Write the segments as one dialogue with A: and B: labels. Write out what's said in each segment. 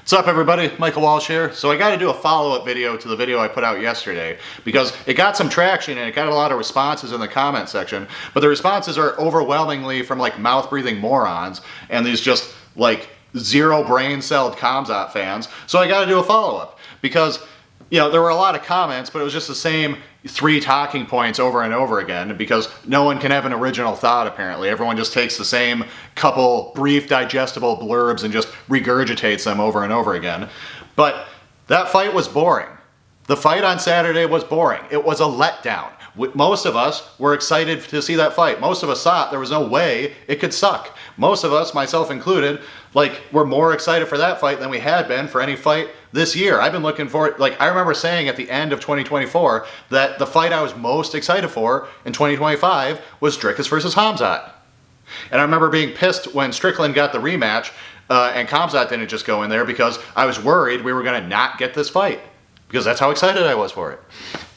A: What's up, everybody? Michael Walsh here. So I got to do a follow-up video to the video I put out yesterday because it got some traction and it got a lot of responses in the comment section, but the responses are overwhelmingly from like mouth-breathing morons and these just like zero brain-celled Khamzat fans. So I got to do a follow-up because, you know, there were a lot of comments, but it was just the same three talking points over and over again because no one can have an original thought, apparently. Everyone just takes the same couple brief, digestible blurbs and just regurgitates them over and over again. But that fight was boring. The fight on Saturday was boring. It was a letdown. Most of us were excited to see that fight. Most of us thought there was no way it could suck. Most of us, myself included, were more excited for that fight than we had been for any fight this year. I've been looking for it. I remember saying at the end of 2024 that the fight I was most excited for in 2025 was Dricus versus Khamzat. And I remember being pissed when Strickland got the rematch and Khamzat didn't just go in there because I was worried we were going to not get this fight. Because that's how excited I was for it.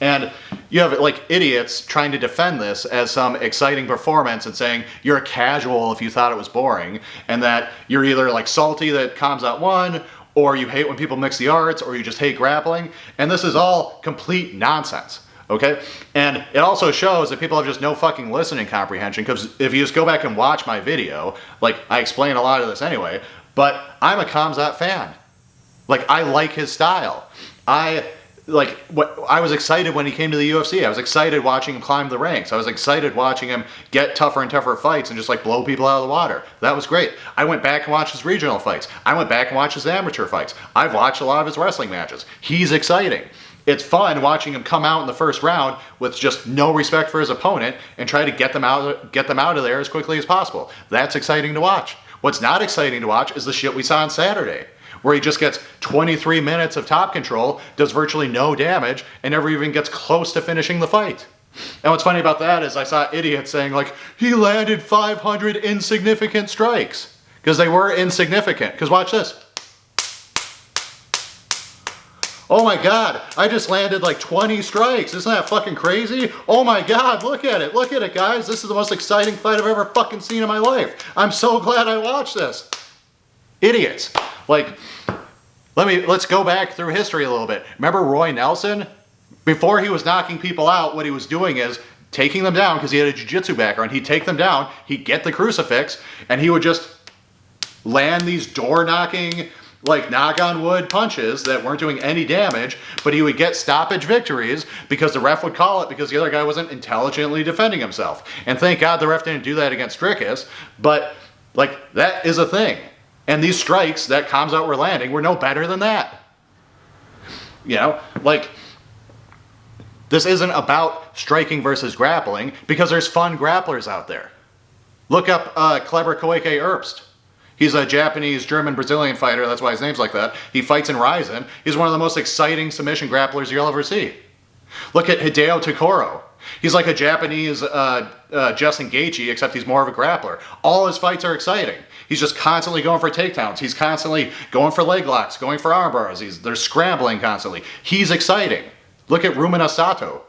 A: And you have idiots trying to defend this as some exciting performance and saying you're a casual if you thought it was boring, and that you're either salty that Khamzat won, or you hate when people mix the arts, or you just hate grappling. And this is all complete nonsense. Okay? And it also shows that people have just no fucking listening comprehension, because if you just go back and watch my video, I explain a lot of this anyway, but I'm a Khamzat fan. I like his style. I was excited when he came to the UFC. I was excited watching him climb the ranks. I was excited watching him get tougher and tougher fights and just blow people out of the water. That was great. I went back and watched his regional fights. I went back and watched his amateur fights. I've watched a lot of his wrestling matches. He's exciting. It's fun watching him come out in the first round with just no respect for his opponent and try to get them out of there as quickly as possible. That's exciting to watch. What's not exciting to watch is the shit we saw on Saturday, where he just gets 23 minutes of top control, does virtually no damage, and never even gets close to finishing the fight. And what's funny about that is I saw idiots saying, he landed 500 insignificant strikes. Because they were insignificant. Because watch this. Oh my god, I just landed 20 strikes. Isn't that fucking crazy? Oh my god, look at it. Look at it, guys. This is the most exciting fight I've ever fucking seen in my life. I'm so glad I watched this. Idiots. Let's go back through history a little bit. Remember Roy Nelson? Before he was knocking people out, what he was doing is taking them down, because he had a jiu-jitsu background. He'd take them down, he'd get the crucifix, and he would just land these door-knocking, knock-on-wood punches that weren't doing any damage, but he would get stoppage victories because the ref would call it because the other guy wasn't intelligently defending himself. And thank God the ref didn't do that against Dricus, but, that is a thing. And these strikes that Khamzat were landing were no better than that. You know, this isn't about striking versus grappling because there's fun grapplers out there. Look up Kleber Koike Herbst. He's a Japanese, German, Brazilian fighter. That's why his name's like that. He fights in Ryzen. He's one of the most exciting submission grapplers you'll ever see. Look at Hideo Takoro. He's like a Japanese Justin Gaethje, except he's more of a grappler. All his fights are exciting. He's just constantly going for takedowns. He's constantly going for leg locks, going for arm bars. They're scrambling constantly. He's exciting. Look at Rumina Sato.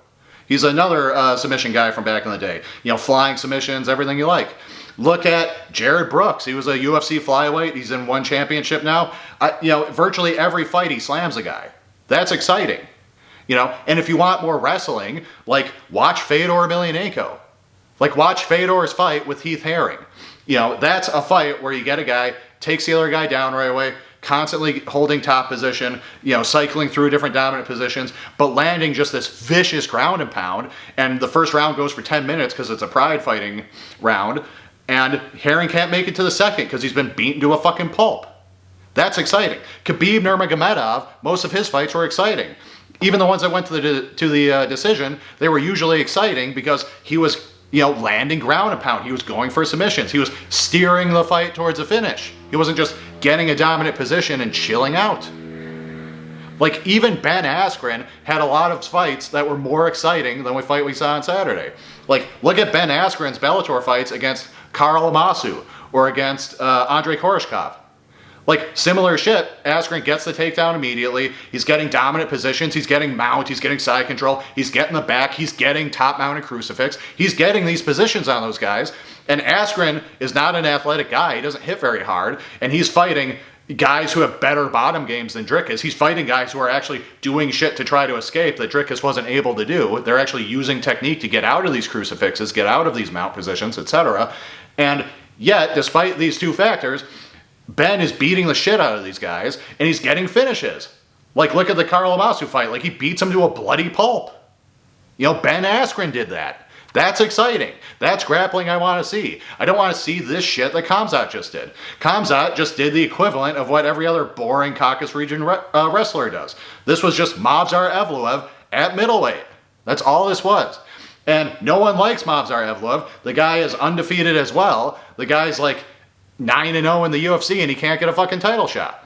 A: He's another submission guy from back in the day. You know, flying submissions, everything you like. Look at Jared Brooks. He was a UFC flyweight. He's in one championship now. Virtually every fight he slams a guy. That's exciting. You know, and if you want more wrestling, watch Fedor Emelianenko. Watch Fedor's fight with Heath Herring. You know, that's a fight where you get a guy, takes the other guy down right away, constantly holding top position, cycling through different dominant positions, but landing just this vicious ground and pound. And the first round goes for 10 minutes because it's a pride fighting round. And Herring can't make it to the second because he's been beaten to a fucking pulp. That's exciting. Khabib Nurmagomedov, most of his fights were exciting. Even the ones that went to the decision, they were usually exciting because he was, landing ground and pound. He was going for submissions. He was steering the fight towards a finish. He wasn't just getting a dominant position and chilling out. Even Ben Askren had a lot of fights that were more exciting than the fight we saw on Saturday. Look at Ben Askren's Bellator fights against Karl Amasu or against Andrei Koreshkov. Similar shit, Askren gets the takedown immediately. He's getting dominant positions. He's getting mount. He's getting side control. He's getting the back. He's getting top mounted crucifix. He's getting these positions on those guys. And Askren is not an athletic guy. He doesn't hit very hard. And he's fighting guys who have better bottom games than Drickus. He's fighting guys who are actually doing shit to try to escape that Drickus wasn't able to do. They're actually using technique to get out of these crucifixes, get out of these mount positions, etc. And yet, despite these two factors, Ben is beating the shit out of these guys, and he's getting finishes. Like, look at the Carl Amasu fight. Like, he beats him to a bloody pulp. You know, Ben Askren did that. That's exciting. That's grappling I want to see. I don't want to see this shit that Khamzat just did. Khamzat just did the equivalent of what every other boring Caucasus region wrestler does. This was just Movsar Evloev at middleweight. That's all this was. And no one likes Movsar Evloev. The guy is undefeated as well. The guy's like 9-0 in the UFC and he can't get a fucking title shot.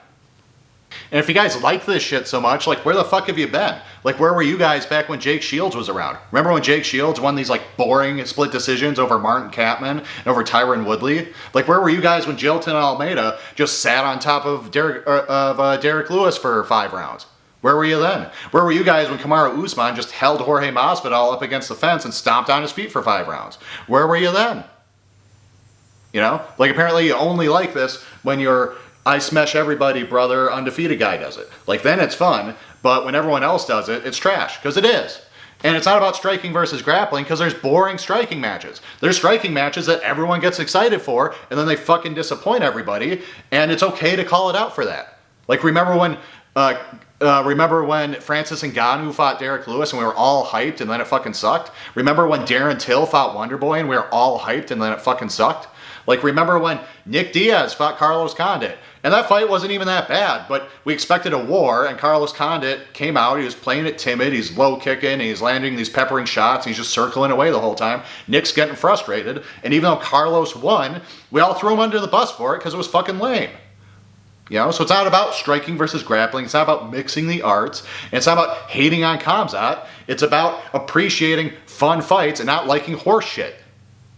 A: And if you guys like this shit so much, like, where the fuck have you been? Like, where were you guys back when Jake Shields was around? Remember when Jake Shields won these, like, boring split decisions over Martin Kampman and over Tyron Woodley? Like, where were you guys when Jilton Almeida just sat on top of Derek Lewis for 5 rounds? Where were you then? Where were you guys when Kamaru Usman just held Jorge Masvidal up against the fence and stomped on his feet for 5 rounds? Where were you then? You know? Like, apparently you only like this when you're I smash everybody, brother, undefeated guy does it. Like, then it's fun, but when everyone else does it, it's trash, because it is. And it's not about striking versus grappling, because there's boring striking matches. There's striking matches that everyone gets excited for, and then they fucking disappoint everybody, and it's okay to call it out for that. Like, remember when Francis Ngannou fought Derek Lewis and we were all hyped and then it fucking sucked? Remember when Darren Till fought Wonderboy and we were all hyped and then it fucking sucked? Like, remember when Nick Diaz fought Carlos Condit? And that fight wasn't even that bad, but we expected a war, and Carlos Condit came out, he was playing it timid, he's low kicking, and he's landing these peppering shots, and he's just circling away the whole time. Nick's getting frustrated, and even though Carlos won, we all threw him under the bus for it because it was fucking lame. You know, so it's not about striking versus grappling, it's not about mixing the arts, and it's not about hating on Khamzat, it's about appreciating fun fights and not liking horse shit.